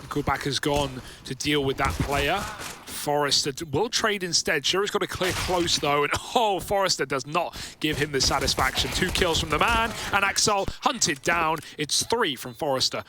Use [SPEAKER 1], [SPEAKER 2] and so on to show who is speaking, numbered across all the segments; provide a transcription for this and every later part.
[SPEAKER 1] Typical back has gone to deal with that player. Forrester will trade instead. Shiro's got to clear close though, and oh, Forrester does not give him the satisfaction. 2 kills from the man, and Axel hunted down. It's 3 from Forrester.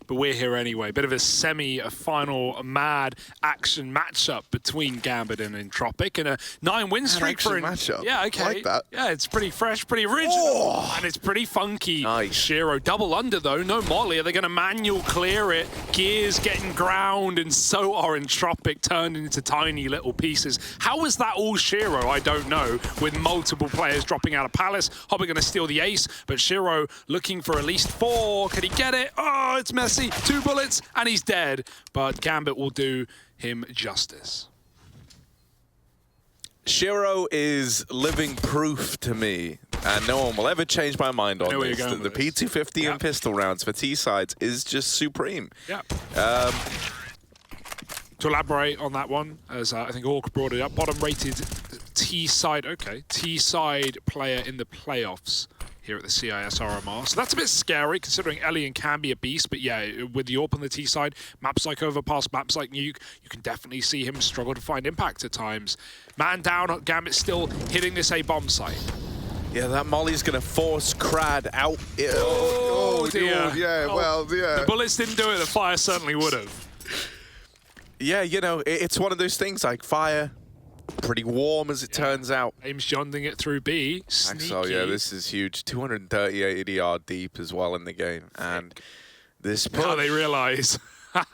[SPEAKER 1] But we're here anyway. Bit of a semi-final mad action matchup between Gambit and Entropiq, and a 9-win streak for
[SPEAKER 2] matchup.
[SPEAKER 1] Yeah, okay.
[SPEAKER 2] I like that.
[SPEAKER 1] Yeah, it's pretty fresh, pretty original, and it's pretty funky.
[SPEAKER 2] Nice.
[SPEAKER 1] Shiro double under though, no molly. Are they going to manual clear it? Gears getting ground, and so are Entropiq, turned into tiny little pieces. How was that all Shiro? I don't know. With multiple players dropping out of Palace, Hobbit going to steal the ace, but Shiro looking for at least 4. Can he get it? Oh, it's messy. 2 bullets and he's dead, but Gambit will do him justice.
[SPEAKER 2] Shiro is living proof to me, and no one will ever change my mind on this. The P250 and pistol rounds for T-sides is just supreme.
[SPEAKER 1] Yeah. To elaborate on that one, as I think Orc brought it up, bottom-rated T-side, T-side player in the playoffs here at the CIS RMR. So that's a bit scary, considering Elian can be a beast, but yeah, with the AWP on the T side, maps like Overpass, maps like Nuke, you can definitely see him struggle to find impact at times. Man down, Gambit still hitting this A bomb site.
[SPEAKER 2] Yeah, that molly's gonna force Crad out.
[SPEAKER 1] Oh dear.
[SPEAKER 2] Yeah, well, yeah.
[SPEAKER 1] The bullets didn't do it, the fire certainly would have.
[SPEAKER 2] Yeah, you know, it's one of those things like fire. Pretty warm as it turns out.
[SPEAKER 1] Ames jonding it through B.
[SPEAKER 2] So yeah, this is huge. 238 ADR deep as well in the game. And this push...
[SPEAKER 1] Now they realise.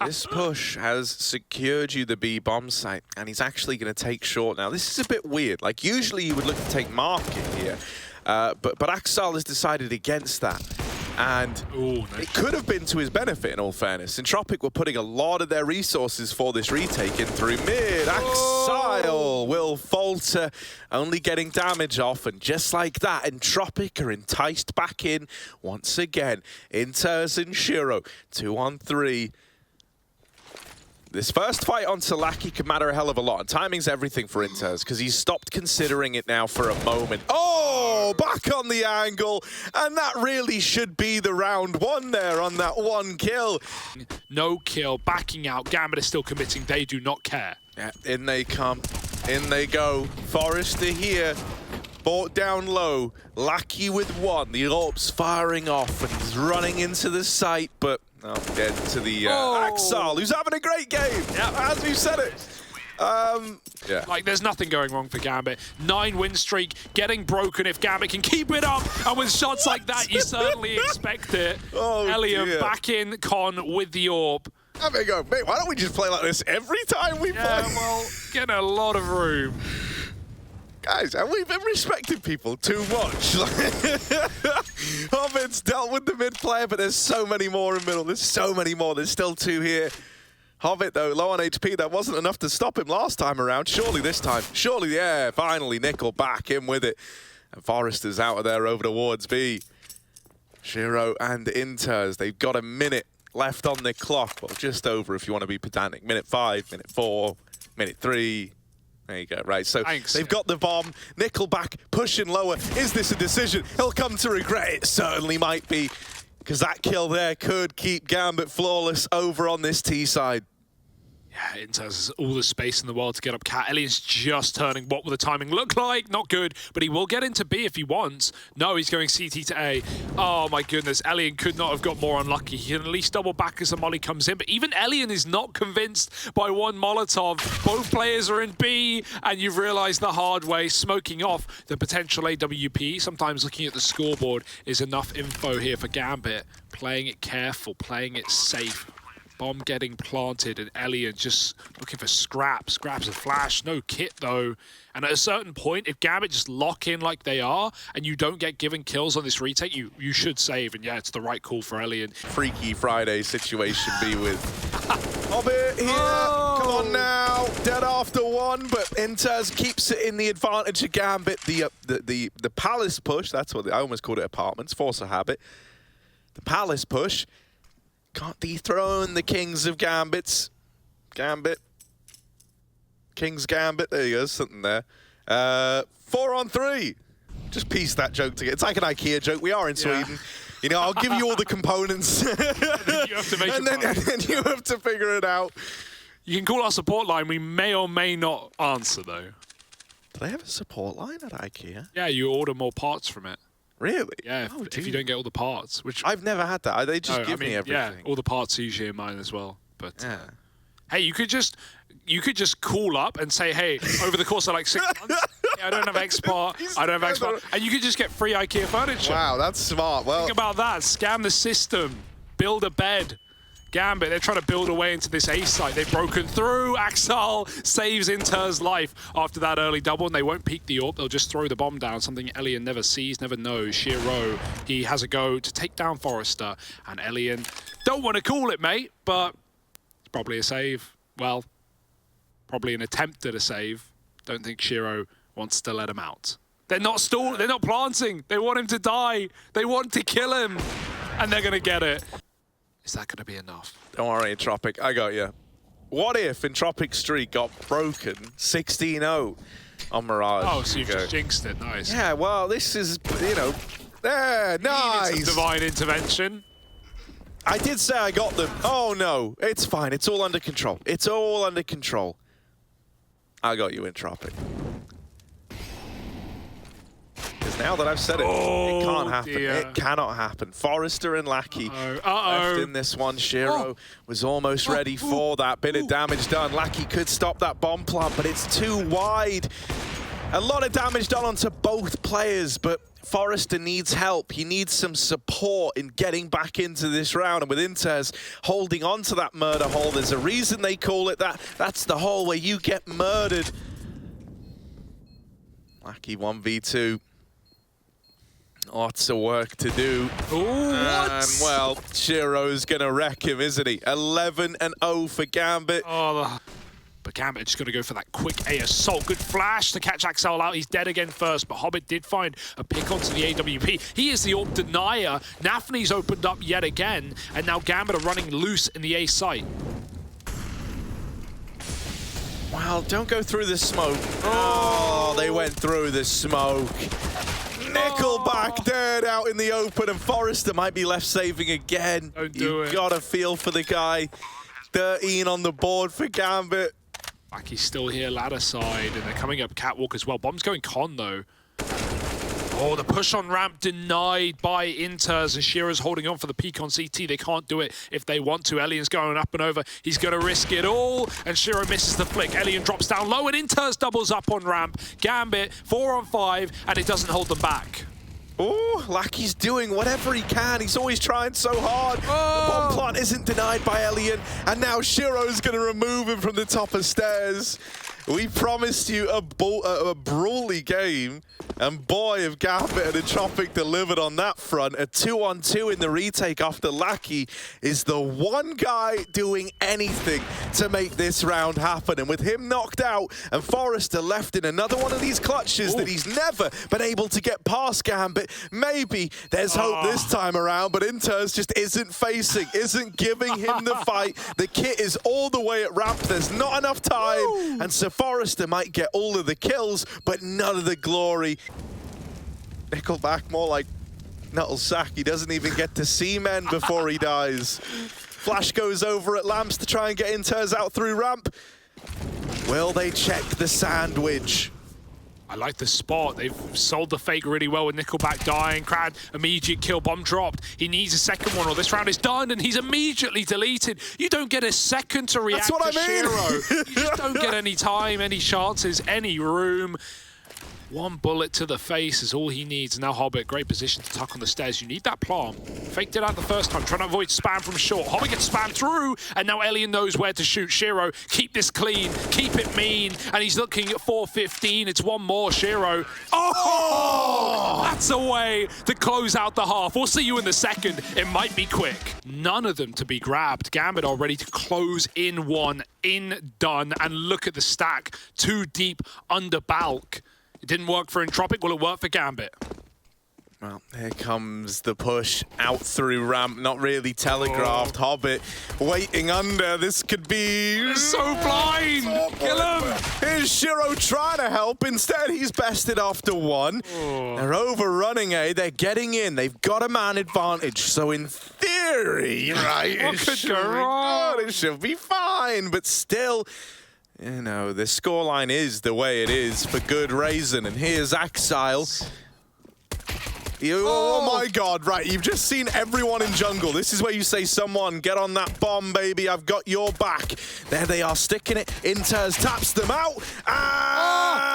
[SPEAKER 2] This push has secured you the B bomb site, and he's actually going to take short now. This is a bit weird. Like, usually you would look to take market here. But Axel has decided against that. And it could have been to his benefit, in all fairness. Entropiq were putting a lot of their resources for this retake in through mid. Axel will falter, only getting damage off. And just like that, Entropiq are enticed back in once again. Inters and Shiro, 2-on-3. This first fight on Salaki could matter a hell of a lot, and timing's everything for Inters, because he's stopped considering it now for a moment. Oh, back on the angle, and that really should be the round 1 there on that 1 kill.
[SPEAKER 1] No kill, backing out. Gambit is still committing. They do not care.
[SPEAKER 2] Yeah, in they come, in they go. Forrester here, bought down low, Lackey with 1. The AWP's firing off, and he's running into the site, but dead to the Axel, who's having a great game, as you said it. Yeah.
[SPEAKER 1] Like, there's nothing going wrong for Gambit. 9-win streak, getting broken if Gambit can keep it up. And with shots like that, you certainly expect it. Elian back in con with the AWP.
[SPEAKER 2] I mean, go, mate, why don't we just play like this every time we play?
[SPEAKER 1] Well, getting a lot of room.
[SPEAKER 2] Guys, have we been respecting people too much? Hobbit's dealt with the mid player, but there's so many more in middle. There's so many more. There's still 2 here. Hobbit, though, low on HP. That wasn't enough to stop him last time around. Surely this time. Surely, yeah, finally, Nickel back in with it. And Forrester's out of there over towards B. Shiro and Inters, they've got a minute left on the clock. Well, just over if you want to be pedantic. Minute 5, minute 4, minute 3. There you go, right, so they've got the bomb, Nickelback pushing lower. Is this a decision he'll come to regret? It certainly might be, because that kill there could keep Gambit flawless over on this T side.
[SPEAKER 1] Yeah, Inters has all the space in the world to get up Cat. Elian's just turning. What will the timing look like? Not good, but he will get into B if he wants. No, he's going CT to A. Oh my goodness, Elian could not have got more unlucky. He can at least double back as the molly comes in, but even Elian is not convinced by 1 Molotov. Both players are in B, and you've realized the hard way, smoking off the potential AWP. Sometimes looking at the scoreboard is enough info here for Gambit. Playing it careful, playing it safe. Bomb getting planted, and Elian just looking for scraps. Grabs a flash, no kit though. And at a certain point, if Gambit just lock in like they are, and you don't get given kills on this retake, you should save. And yeah, it's the right call for Elian.
[SPEAKER 2] Freaky Friday situation be with Hobbit here. Come on now, dead after 1, but Inters keeps it in the advantage of Gambit. The Palace push, that's what I almost called it apartments, force a habit. The Palace push. Can't dethrone the Kings of Gambits. Gambit. King's Gambit. There you go, something there. 4-on-3. just piece that joke together. It's like an IKEA joke. We are in Sweden. You know, I'll give you all the components.
[SPEAKER 1] You have to make
[SPEAKER 2] and then you have to figure it out.
[SPEAKER 1] You can call our support line. We may or may not answer, though.
[SPEAKER 2] Do they have a support line at IKEA?
[SPEAKER 1] Yeah, you order more parts from it.
[SPEAKER 2] Really?
[SPEAKER 1] Yeah, if you don't get all the parts. Which
[SPEAKER 2] I've never had that. They just give me everything.
[SPEAKER 1] Yeah, all the parts are usually in mine as well. But
[SPEAKER 2] yeah.
[SPEAKER 1] Hey, you could just call up and say, hey, over the course of like 6 months, I don't have export, I don't have export, and you could just get free IKEA furniture.
[SPEAKER 2] Wow, that's smart. Well,
[SPEAKER 1] think about that. Scam the system. Build a bed. Gambit, they're trying to build a way into this A site. They've broken through. Axel saves Inter's life after that early double, and they won't peek the AWP. They'll just throw the bomb down, something Elian never sees, never knows. Shiro, he has a go to take down Forrester, and Elian, don't want to call it, mate, but it's probably a save. Well, probably an attempt at a save. Don't think Shiro wants to let him out. They're not stalling, they're not planting. They want him to die. They want to kill him, and they're going to get it. Is that going to be enough?
[SPEAKER 2] Don't worry, Entropiq, I got you. What if Entropiq's streak got broken 16-0 on Mirage?
[SPEAKER 1] Oh, so you've just jinxed it. Nice.
[SPEAKER 2] Yeah, well, this is, you know, there, nice.
[SPEAKER 1] Some divine intervention.
[SPEAKER 2] I did say I got them. Oh, no, it's fine. It's all under control. It's all under control. I got you, Entropiq. Because now that I've said it, it can't happen.
[SPEAKER 1] Dear.
[SPEAKER 2] It cannot happen. Forrester and Lackey left in this one. Shiro was almost ready for that. Bit of damage done. Lackey could stop that bomb plant, but it's too wide. A lot of damage done onto both players, but Forrester needs help. He needs some support in getting back into this round. And with Inters holding on to that murder hole, there's a reason they call it that. That's the hole where you get murdered. Lackey 1v2. Lots of work to do.
[SPEAKER 1] Ooh,
[SPEAKER 2] and, well, Shiro's going to wreck him, isn't he? 11-0 for Gambit.
[SPEAKER 1] Oh, but Gambit just got to go for that quick A assault. Good flash to catch Axel out. He's dead again first, but Hobbit did find a pick onto the AWP. He is the AWP denier. Nafny's opened up yet again, and now Gambit are running loose in the A site.
[SPEAKER 2] Wow, don't go through the smoke. Oh, they went through the smoke. Nickelback dead out in the open, and Forrester might be left saving again.
[SPEAKER 1] Don't do it.
[SPEAKER 2] You've got to feel for the guy. 13 on the board for Gambit.
[SPEAKER 1] He's still here, ladder side, and they're coming up catwalk as well. Bomb's going con, though. Oh, the push on ramp denied by Inters, and Shiro's holding on for the peak on CT. They can't do it if they want to. Elian's going up and over. He's going to risk it all, and Shiro misses the flick. Elian drops down low, and Inters doubles up on ramp. Gambit, 4 on 5, and it doesn't hold them back.
[SPEAKER 2] Oh, Lackey's doing whatever he can. He's always trying so hard. The bomb plant isn't denied by Elian, and now Shiro's going to remove him from the top of stairs. We promised you a brawly game, and boy, have Gambit and Entropiq delivered on that front. A 2-on-2 in the retake after Lackey is the one guy doing anything to make this round happen. And with him knocked out and Forrester left in another one of these clutches that he's never been able to get past Gambit, maybe there's hope this time around, but Inters just isn't giving him the fight. The kit is all the way at ramp. There's not enough time, and so Forrester might get all of the kills, but none of the glory. Nickelback more like Nuttlesack. He doesn't even get to see men before he dies. Flash goes over at Lamps to try and get Inters out through ramp. Will they check the sandwich?
[SPEAKER 1] I like the spot. They've sold the fake really well with Nickelback dying. Crad, immediate kill, bomb dropped. He needs a second one or this round is done, and he's immediately deleted. You don't get a second to react to Shiro. You just don't get any time, any chances, any room. One bullet to the face is all he needs. Now Hobbit, great position to tuck on the stairs. You need that plant. Faked it out the first time, trying to avoid spam from short. Hobbit gets spammed through, and now Elian knows where to shoot. Shiro, keep this clean, keep it mean, and he's looking at 4:15. It's one more, Shiro. Oh! That's a way to close out the half. We'll see you in the second. It might be quick. None of them to be grabbed. Gambit are ready to close in one, in done, and look at the stack. Too deep under Balk. It didn't work for Entropiq. Will it work for Gambit?
[SPEAKER 2] Well, here comes the push out through ramp, not really telegraphed. Hobbit waiting under. This could be
[SPEAKER 1] so blind. Kill him.
[SPEAKER 2] Here's Shiro trying to help. Instead, he's bested after one. They're overrunning A. They're getting in. They've got a man advantage. So in theory, right, it should be fine. But still, you know, the scoreline is the way it is for good reason. And here's Axile. Oh my God, right, you've just seen everyone in jungle. This is where you say, someone, get on that bomb, baby, I've got your back. There they are, sticking it. Inters taps them out.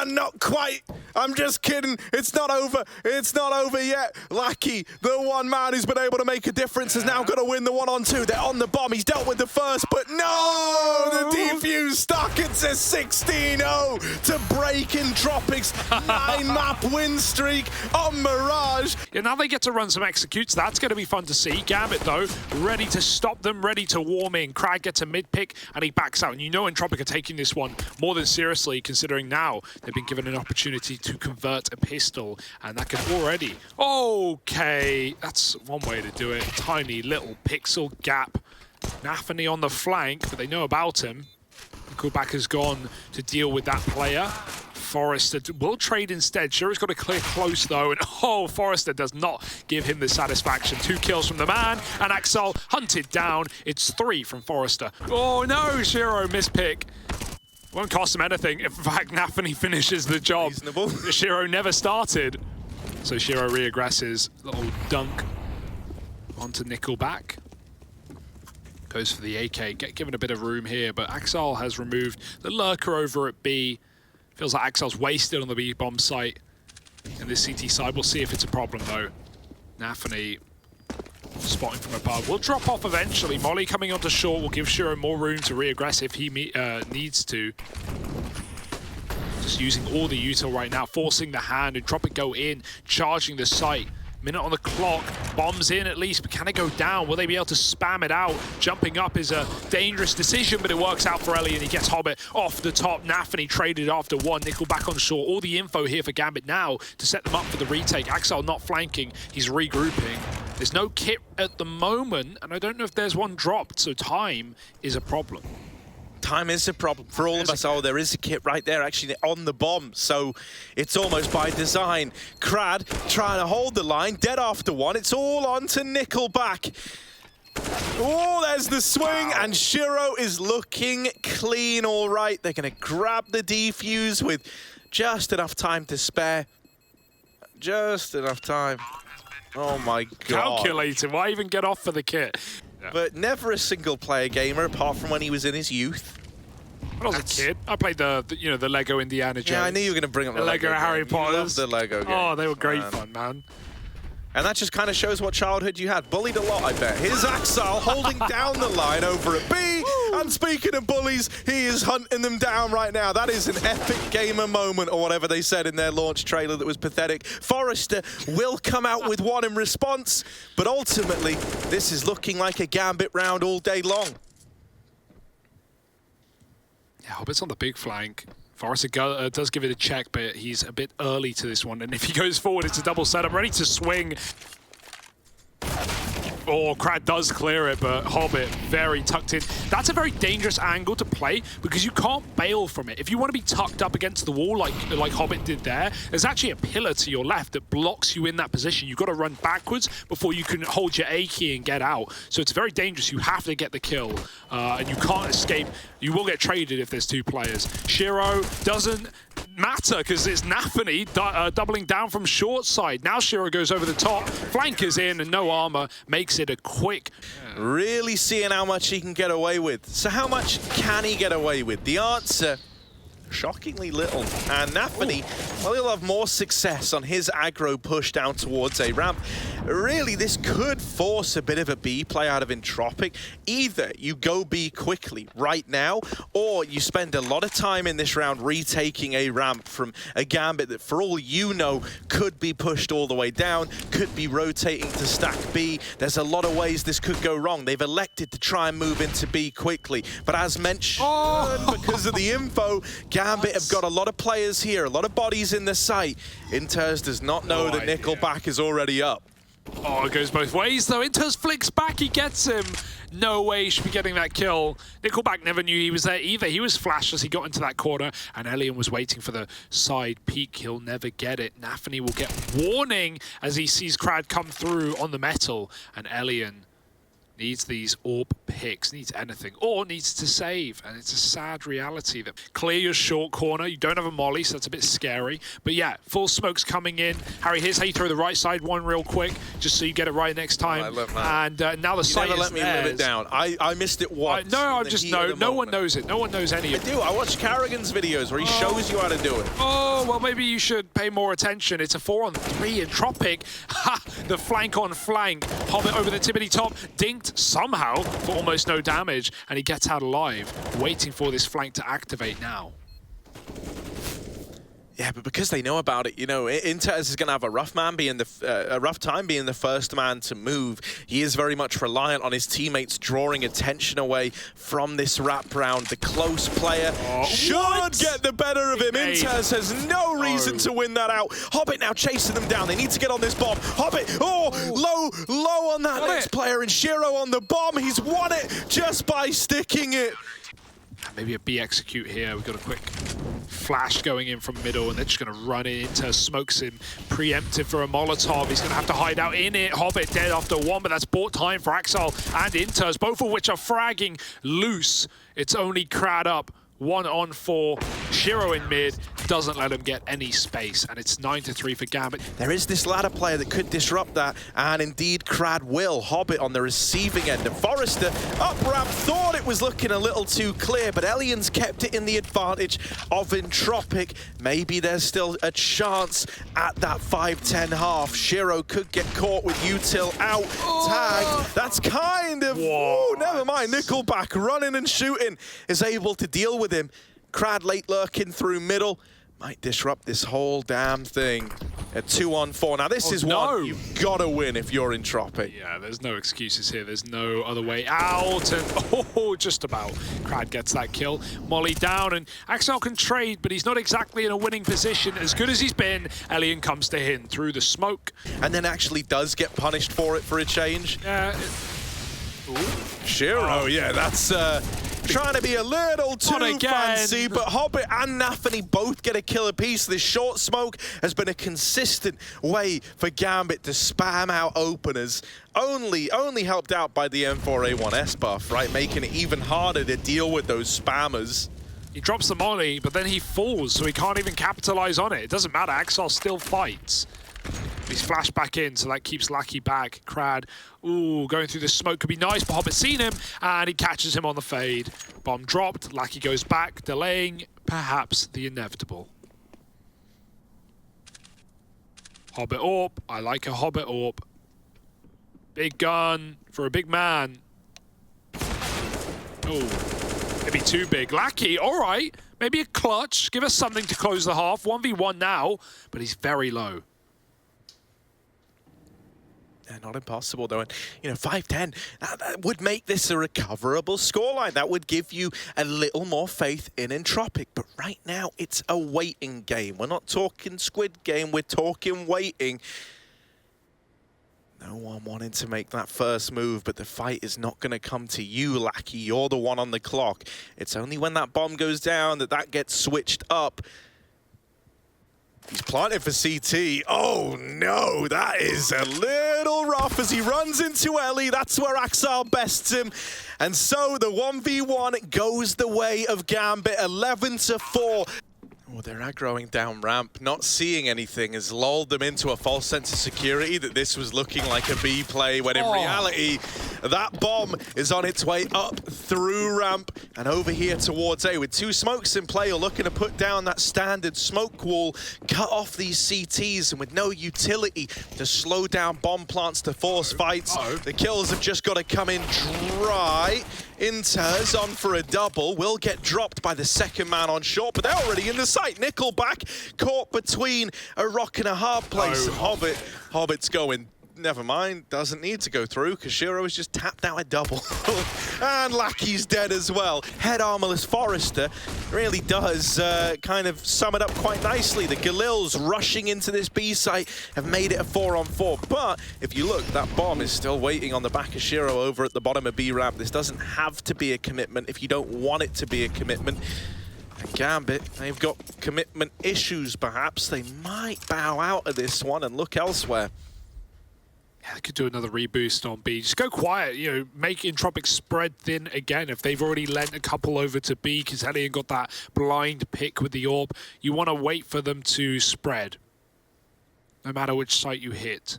[SPEAKER 2] Not quite. I'm just kidding. It's not over. It's not over yet. Lackey, the one man who's been able to make a difference, is now going to win the 1-on-2. They're on the bomb. He's dealt with the first, but no! The defuse stuck. It's a 16-0 to break Entropiq's 9-map win streak on Mirage.
[SPEAKER 1] Yeah, now they get to run some executes. That's going to be fun to see. Gambit, though, ready to stop them, ready to warm in. Krag gets a mid-pick, and he backs out. And you know Entropiq are taking this one more than seriously, considering now they've been given an opportunity to convert a pistol, and that could already... Okay, that's one way to do it. Tiny little pixel gap. Nafany on the flank, but they know about him. Nickelback has gone to deal with that player. Forrester will trade instead. Shiro's got to clear close, though, and Forrester does not give him the satisfaction. 2 kills from the man, and Axel hunted down. It's 3 from Forrester. Oh no, Shiro mispick. Won't cost him anything. In fact, Nafany finishes the job.
[SPEAKER 2] Reasonable.
[SPEAKER 1] Shiro never started. So Shiro reaggresses. Little dunk onto Nickelback. Goes for the AK. Given a bit of room here, but Axel has removed the lurker over at B. Feels like Axel's wasted on the B bomb site. And this CT side, we'll see if it's a problem though. Nafany spotting from above. Will drop off eventually. Molly coming onto short will give Shiro more room to reaggress if he needs to. Just using all the util right now, forcing the hand. Entropiq go in, charging the site. Minute on the clock, bombs in at least, but can it go down? Will they be able to spam it out? Jumping up is a dangerous decision, but it works out for Ellie, and he gets Hobbit off the top. Nafany traded after one. Nickelback on shore. All the info here for Gambit now to set them up for the retake. Axel not flanking, he's regrouping. There's no kit at the moment, and I don't know if there's one dropped, so time is a problem.
[SPEAKER 2] Time is a problem for all of us. Oh, there is a kit right there, actually, on the bomb. So it's almost by design. Krad trying to hold the line, dead after one. It's all on to Nickelback. Oh, there's the swing, and Shiro is looking clean, all right. They're going to grab the defuse with just enough time to spare. Just enough time. Oh, my God.
[SPEAKER 1] Calculating. Why even get off for the kit? Yeah.
[SPEAKER 2] But never a single-player gamer, apart from when he was in his youth.
[SPEAKER 1] When I was a kid, I played the Lego Indiana Jones.
[SPEAKER 2] Yeah, I knew you were going to bring up the
[SPEAKER 1] Lego Harry Potter.
[SPEAKER 2] Love the Lego game.
[SPEAKER 1] Oh, they were great fun, man.
[SPEAKER 2] And that just kind of shows what childhood you had. Bullied a lot, I bet. Here's Axel holding down the line over at B. And speaking of bullies, he is hunting them down right now. That is an epic gamer moment, or whatever they said in their launch trailer that was pathetic. Forrester will come out with one in response, but ultimately, this is looking like a Gambit round all day long.
[SPEAKER 1] Yeah, Hobbit's on the big flank. Forrester does give it a check, but he's a bit early to this one. And if he goes forward, it's a double setup, ready to swing. Oh, Krad does clear it, but Hobbit very tucked in. That's a very dangerous angle to play because you can't bail from it. If you want to be tucked up against the wall like Hobbit did there, there's actually a pillar to your left that blocks you in that position. You've got to run backwards before you can hold your A key and get out. So it's very dangerous. You have to get the kill, and you can't escape. You will get traded if there's 2 players. Shiro doesn't matter because it's Nafany doubling down from short side. Now Shiro goes over the top, flankers in, and no armor makes it a quick.
[SPEAKER 2] Really seeing how much he can get away with. So how much can he get away with? The answer, shockingly little. And Nafany, well, he'll have more success on his aggro push down towards a ramp. Really, this could force a bit of a B play out of Entropiq. Either you go B quickly right now, or you spend a lot of time in this round retaking a ramp from a Gambit that, for all you know, could be pushed all the way down, could be rotating to stack B. There's a lot of ways this could go wrong. They've elected to try and move into B quickly. But as mentioned, because of the info, Gambit have got a lot of players here, a lot of bodies in the site. Inters does not know that Nickelback is already up.
[SPEAKER 1] Oh, it goes both ways, though. Inters flicks back, he gets him. No way he should be getting that kill. Nickelback never knew he was there either. He was flashed as he got into that corner, and Elian was waiting for the side peek. He'll never get it. Nafany will get warning as he sees Crad come through on the metal, and Elian needs these AWP picks, needs anything, or needs to save. And it's a sad reality that clear your short corner. You don't have a molly, so that's a bit scary. But yeah, full smoke's coming in. Harry, here's how you throw the right side one real quick, just so you get it right next time. And now the site is
[SPEAKER 2] let me live it down. I missed it once.
[SPEAKER 1] No, I'm just, no one knows it. No one knows any of it.
[SPEAKER 2] I do. I watch Carrigan's videos where he shows you how to do it.
[SPEAKER 1] Oh, well, maybe you should pay more attention. It's a 4-on-3 Entropiq. Ha! The flank on flank. Hobbit over the tippity top. Dinked somehow for almost no damage, and he gets out alive, waiting for this flank to activate now.
[SPEAKER 2] Yeah, but because they know about it, you know, Inters is going to have a rough time being the first man to move. He is very much reliant on his teammates drawing attention away from this wrap round. The close player should get the better of him. Inters has no reason to win that out. Hobbit now chasing them down. They need to get on this bomb. Hobbit, low on that next player, and Shiro on the bomb. He's won it just by sticking it.
[SPEAKER 1] Maybe a B execute here. We've got a quick flash going in from middle, and they're just going to run it into smokes him. Preemptive for a Molotov. He's going to have to hide out in it. Hobbit dead after one, but that's bought time for Axel and Inters, both of which are fragging loose. It's only Crad up. 1-on-4. Shiro in mid doesn't let him get any space, and it's 9-3 for Gambit.
[SPEAKER 2] There is this ladder player that could disrupt that, and indeed Crad will. Hobbit on the receiving end, and Forrester up ramp thought it was looking a little too clear, but Elian's kept it in the advantage of Entropiq. Maybe there's still a chance at that 5-10 half. Shiro could get caught with util out. Tag. That's kind of... Ooh, never mind. Nickelback running and shooting is able to deal with him. Crad late lurking through middle. Might disrupt this whole damn thing. A 2-on-4. Now this is one you've got to win if you're Entropiq.
[SPEAKER 1] Yeah, there's no excuses here. There's no other way out. And just about. Crad gets that kill. Molly down, and Axel can trade, but he's not exactly in a winning position. As good as he's been, Elian comes to him through the smoke.
[SPEAKER 2] And then actually does get punished for it for a change. Shiro, yeah, that's trying to be a little too fancy, but Hobbit and Nafany both get a kill apiece. This short smoke has been a consistent way for Gambit to spam out openers. Only helped out by the M4A1S buff, right? Making it even harder to deal with those spammers.
[SPEAKER 1] He drops the molly, but then he falls, so he can't even capitalize on it. It doesn't matter, Axel still fights. He's flashed back in, so that keeps Lackey back. Crad, going through the smoke could be nice, but Hobbit's seen him, and he catches him on the fade. Bomb dropped, Lackey goes back, delaying perhaps the inevitable. Hobbit AWP, I like a Hobbit AWP. Big gun for a big man. Maybe too big. Lackey, all right, maybe a clutch. Give us something to close the half. 1v1 now, but he's very low.
[SPEAKER 2] Not impossible, though. And, you know, 5-10, that would make this a recoverable scoreline. That would give you a little more faith in Entropiq. But right now, it's a waiting game. We're not talking Squid Game. We're talking waiting. No one wanted to make that first move, but the fight is not going to come to you, Lackey. You're the one on the clock. It's only when that bomb goes down that gets switched up. He's planted for CT. Oh no, that is a little rough as he runs into Ellie. That's where Axel bests him. And so the 1v1 goes the way of Gambit, 11-4. Oh, they're aggroing down ramp. Not seeing anything has lulled them into a false sense of security that this was looking like a B play, when in reality, that bomb is on its way up through ramp and over here towards A. With two smokes in play, you're looking to put down that standard smoke wall, cut off these CTs, and with no utility to slow down bomb plants to force fights, the kills have just got to come in dry. Inters on for a double, will get dropped by the second man on short, but they're already in the site. Nickelback caught between a rock and a hard place. And Hobbit's going never mind. Doesn't need to go through because Shiro is just tapped out a double. And Lackey's dead as well. Head Armorless Forester really does kind of sum it up quite nicely. The Galils rushing into this B site have made it a 4-on-4. But if you look, that bomb is still waiting on the back of Shiro over at the bottom of B ramp. This doesn't have to be a commitment if you don't want it to be a commitment. And Gambit, they've got commitment issues perhaps. They might bow out of this one and look elsewhere.
[SPEAKER 1] Yeah, they could do another reboost on B. Just go quiet, you know, make Entropiq spread thin again. If they've already lent a couple over to B, because Hellion got that blind pick with the orb, you want to wait for them to spread, no matter which site you hit.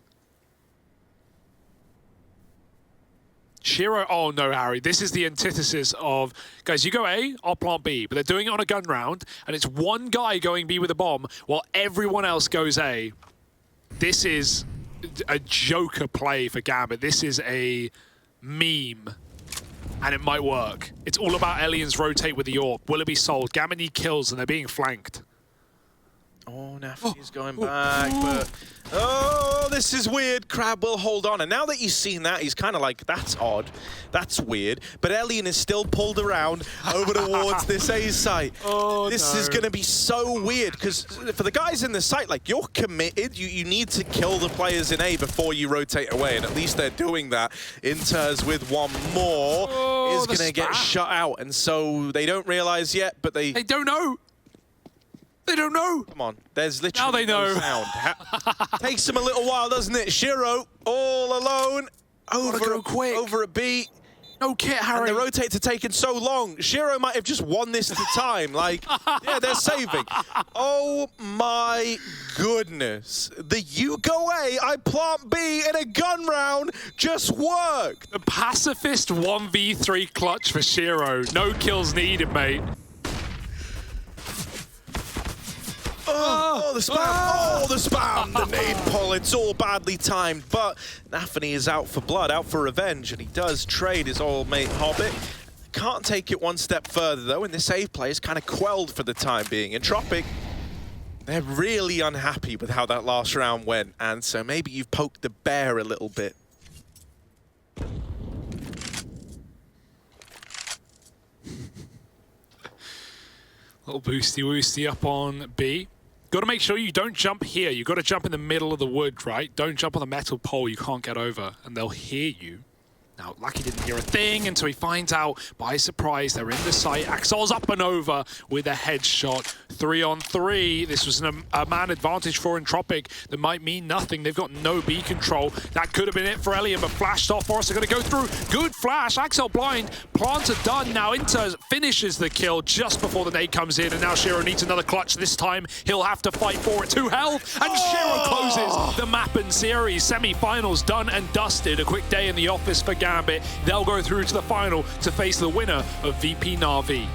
[SPEAKER 1] Shiro, oh no, Harry, this is the antithesis of, guys, you go A, I'll plant B, but they're doing it on a gun round, and it's one guy going B with a bomb while everyone else goes A. This is a Joker play for Gambit. This is a meme, and it might work. It's all about aliens rotate with the orb. Will it be sold? Gambit need kills, and they're being flanked.
[SPEAKER 2] Oh, Nafi's going back, but... Oh, this is weird. Crab will hold on. And now that he's seen that, he's kind of like, that's odd. That's weird. But Elian is still pulled around over towards this A site.
[SPEAKER 1] Oh,
[SPEAKER 2] this is going to be so weird, because for the guys in the site, like, you're committed. You need to kill the players in A before you rotate away, and at least they're doing that. Inters with one more is going to get shut out. And so they don't realize yet, but they
[SPEAKER 1] don't know. They don't know.
[SPEAKER 2] Come on, there's literally no sound. Takes them a little while, doesn't it? Shiro, all alone, over at B.
[SPEAKER 1] No kit, Harry.
[SPEAKER 2] And the rotates are taking so long. Shiro might have just won this to time. Like, yeah, they're saving. Oh my goodness. The you go A, I plant B in a gun round just worked.
[SPEAKER 1] The pacifist 1v3 clutch for Shiro. No kills needed, mate.
[SPEAKER 2] Oh, the spam! Oh, the spam! The nade pull, it's all badly timed, but Nafany is out for blood, out for revenge, and he does trade his old mate Hobbit. Can't take it one step further, though, and this save play is kind of quelled for the time being. Entropiq, they're really unhappy with how that last round went, and so maybe you've poked the bear a little bit.
[SPEAKER 1] Little boosty up on B. Got to make sure you don't jump here. You got to jump in the middle of the wood, right? Don't jump on the metal pole. You can't get over, and they'll hear you. Now, Lucky didn't hear a thing until he finds out by surprise they're in the site. Axel's up and over with a headshot. 3-on-3. This was a man advantage for Entropiq that might mean nothing. They've got no B control. That could have been it for Elian, but flashed off. Forrester going to go through. Good flash. Axel blind. Plants are done. Now Inter finishes the kill just before the nade comes in, and now Shiro needs another clutch. This time he'll have to fight for it. 2 health, and Shiro closes the map and series. Semi-finals done and dusted. A quick day in the office for Gambit. They'll go through to the final to face the winner of VP Na'Vi.